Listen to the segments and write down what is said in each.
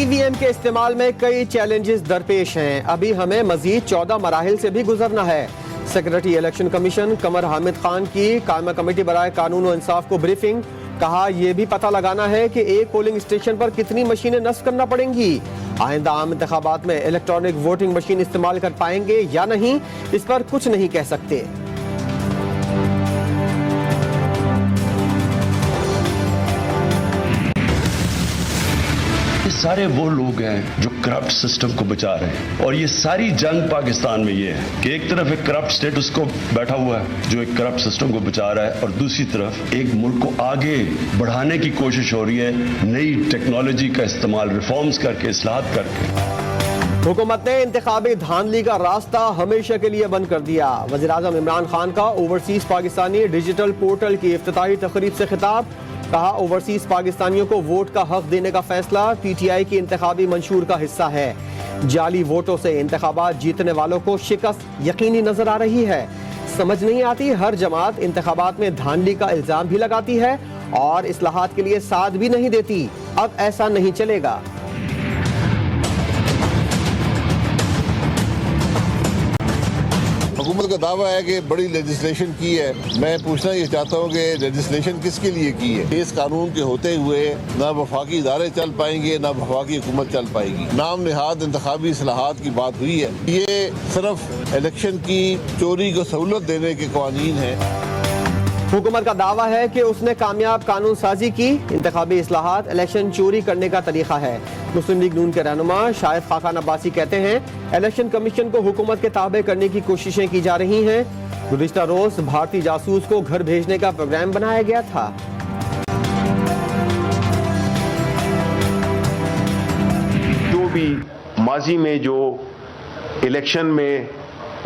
EVM के इस्तेमाल में कई चैलेंजेस दरपेश हैं। अभी हमें मजीद 14 मराहिल से भी गुजरना है। सेक्रेटरी इलेक्शन कमीशन कमर हामिद खान की कायमा कमेटी बराए कानून और इंसाफ को ब्रीफिंग। कहा यह भी पता लगाना है कि एक पोलिंग स्टेशन पर कितनी मशीनें नस्ब करना पड़ेंगी। आइंदा आम इंतखाबात में इलेक्ट्रॉनिक वोटिंग मशीन इस्तेमाल कर पाएंगे या नहीं, इस पर कुछ नहीं कह सकते। सारे वो लोग हैं जो करप्ट सिस्टम को बचा रहे हैं, और ये सारी जंग पाकिस्तान में ये है कि एक तरफ एक करप्ट स्टेट उसको बैठा हुआ है जो एक करप्ट सिस्टम को बचा रहा है, और दूसरी तरफ एक मुल्क को आगे बढ़ाने की कोशिश हो रही है नई टेक्नोलॉजी का इस्तेमाल, रिफॉर्म्स करके, इस्लाहत करके। हुकूमत ने इंतखाबी धांधली का रास्ता हमेशा के लिए बंद कर दिया। वज़ीर-ए-आज़म इमरान खान का ओवरसीज पाकिस्तानी डिजिटल पोर्टल की इफ्तिताही तकरीब से खिताब। कहा ओवरसीज पाकिस्तानियों को वोट का हक देने का फैसला पीटीआई की इंतखाबी मंशूर का हिस्सा है। जाली वोटों से इंतखाबात जीतने वालों को शिकस्त यकीनी नजर आ रही है। समझ नहीं आती, हर जमात इंतखाबात में धांधली का इल्जाम भी लगाती है और इस्लाहात के लिए साथ भी नहीं देती। अब ऐसा नहीं चलेगा। हुकूमत का दावा है कि बड़ी लेजिस्लेशन की है। मैं पूछना ये चाहता हूँ कि लेजिस्लेशन किसके लिए की है। इस कानून के होते हुए ना वफाकी इदारे चल पाएंगे, ना वफाकी हुकूमत चल पाएगी। नाम निहाद इंतखाबी इस्लाहात की बात हुई है। ये सिर्फ इलेक्शन की चोरी को सहूलत देने के कानून है। हुकूमत का दावा है कि उसने कामयाब कानून साजी की। इंतखाबी इस्लाहात इलेक्शन चोरी करने का तरीका है। मुस्लिम लीग नून के रहनुमा शाहिद खाकान अब्बासी कहते हैं इलेक्शन कमीशन को हुकूमत के ताबे करने की कोशिशें की जा रही हैं। गुज़िश्ता रोज भारतीय जासूस को घर भेजने का प्रोग्राम बनाया गया था। जो भी माजी में जो इलेक्शन में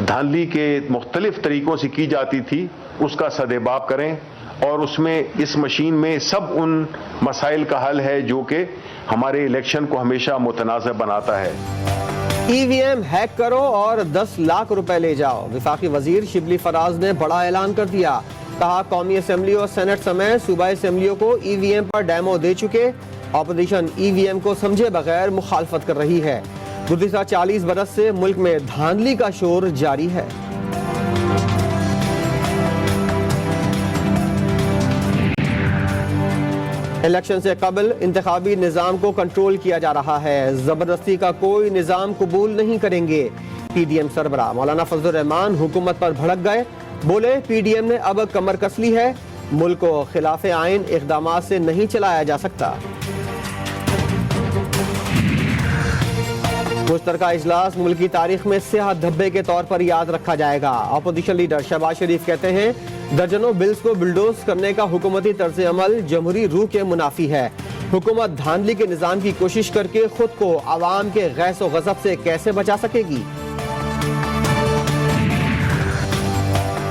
धांधली के मुख्तलिफ तरीकों से की जाती थी उसका सदेबाब करें, और उसमें इस मशीन में सब उन मसाइल का हल है जो कि हमारे इलेक्शन को हमेशा मुतनाज़ बनाता है। ईवीएम हैक करो और 10 लाख रुपए ले जाओ। वफाकी वजीर शिबली फराज ने बड़ा ऐलान कर दिया। कहा कौमी असम्बली और सेनेट समेत सूबाई असम्बलियों को ईवीएम पर डेमो दे चुके। अपोजिशन ईवीएम को समझे बगैर मुखालफत कर रही है। गुज़िश्ता 40 बरस से मुल्क में धांधली का शोर जारी है। इलेक्शन से कबल इंतखाबी निज़ाम को कंट्रोल किया जा रहा है। जबरदस्ती का कोई निज़ाम कबूल नहीं करेंगे। पीडीएम सरबराह मौलाना फजलुर रहमान हुकूमत पर भड़क गए। बोले पीडीएम ने अब कमर कस ली है। मुल्क को खिलाफ आइन इक़दामात से नहीं चलाया जा सकता। मुश्तरका इजलास मुल्क की तारीख में स्याह धब्बे के तौर पर याद रखा जाएगा। अपोजिशन लीडर शहबाज शरीफ कहते हैं दर्जनों बिल्स को बुलडोज करने का हुकूमती तर्ज अमल जमहूरी रूह के मुनाफी है। हुकूमत धांधली के निज़ाम की कोशिश करके खुद को आवाम के गैस व गज़ब से कैसे बचा सकेगी।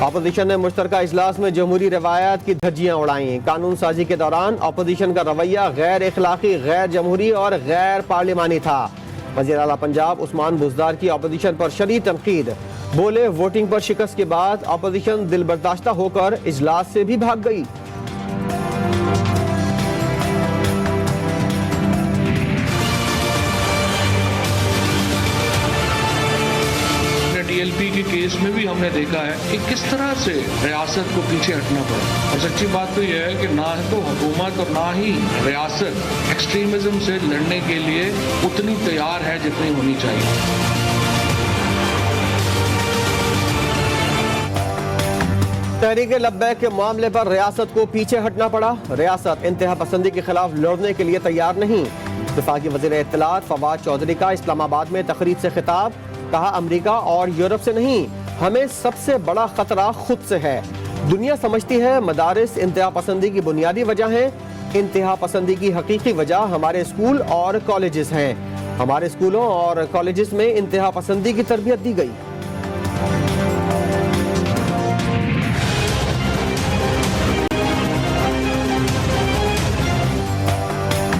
अपोजिशन ने मुश्तरका इजलास में जमहूरी रवायात की धज्जियां उड़ाई। कानून साजी के दौरान अपोजिशन का रवैया गैर इखलाकी, गैर जमहूरी और गैर पार्लिमानी था। वज़ीर आला पंजाब उस्मान बुज़दार की अपोजिशन पर शदीद तनकीद। बोले वोटिंग पर शिकस्त के बाद अपोजिशन दिल बर्दाश्ता होकर इजलास से भी भाग गई। टीएलपी के केस में भी हमने देखा है कि किस तरह से रियासत को पीछे हटना पड़ा, और सच्ची बात तो यह है कि ना तो हुकूमत और ना ही रियासत एक्सट्रीमिज्म से लड़ने के लिए उतनी तैयार है जितनी होनी चाहिए। तहरीक लब्बैक के मामले पर रियासत को पीछे हटना पड़ा। रियासत इंतहा पसंदी के खिलाफ लड़ने के लिए तैयार नहीं। वफाकी वज़ीर इत्तलात फवाद चौधरी का इस्लामाबाद में तकरीर से खिताब। कहा अमेरिका और यूरोप से नहीं, हमें सबसे बड़ा खतरा खुद से है। दुनिया समझती है मदारिस इंतहा पसंदी की बुनियादी वजह है। इंतहा पसंदी की हकीकी वजह हमारे स्कूल और कॉलेजेस हैं। हमारे स्कूलों और कॉलेजेस में इंतहा पसंदी की तरबियत दी गई।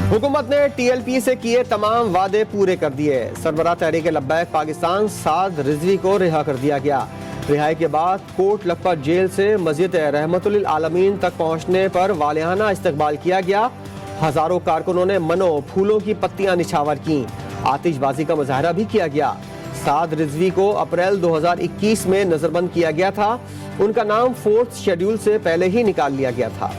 हुकूमत ने टीएलपी से किए तमाम वादे पूरे कर दिए। सरबराह तहरीक लब्बैक पाकिस्तान साद रिजवी को रिहा कर दिया गया। रिहाई के बाद कोट लखपत जेल से मस्जिद रहमतुल आलमीन तक पहुंचने पर वालियाना इस्तकबाल किया गया। हजारों कारकुनों ने मनो फूलों की पत्तियां निछावर की। आतिशबाजी का मुजाहरा भी किया गया। साद रिजवी को अप्रैल 2021 में नजरबंद किया गया था। उनका नाम 4th शेड्यूल से पहले ही निकाल लिया गया था।